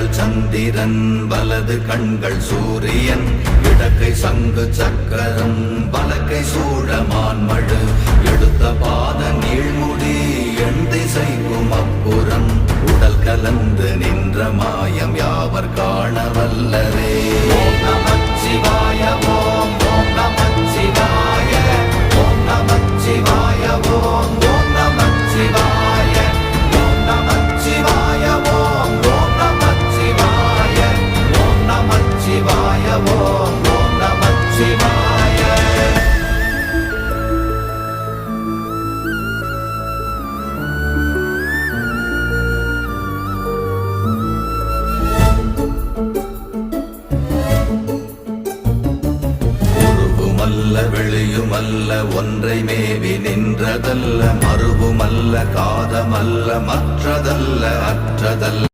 இடங்கள் சந்திரன் வலது கண்கள் சூரியன் இடக்கை சங்கு சக்கரம் வலக்கை சூழமான்மழு எடுத்த பாத நீழ்முடி எண் திசைக்கும் அப்புறம் உடல் கலந்து நின்ற மாயம் யாவர் காண வல்லரே. ஓம் நமச்சிவாய ஓம் ஓம் நமச்சிவாய ஓம் நமச்சிவாய ஓம் ஓம் நமச்சிவாய ஓம் நமச்சிவாய ஓம் ஓம் நமச்சிவாய ஓம் நமச்சிவாய ஓம் ஓம் நமச்சிவாய. வெளியுமல்ல ஒன்றை மேவி நின்றதல்ல மறுவுமல்ல காதமல்ல மற்றதல்ல அற்றதல்ல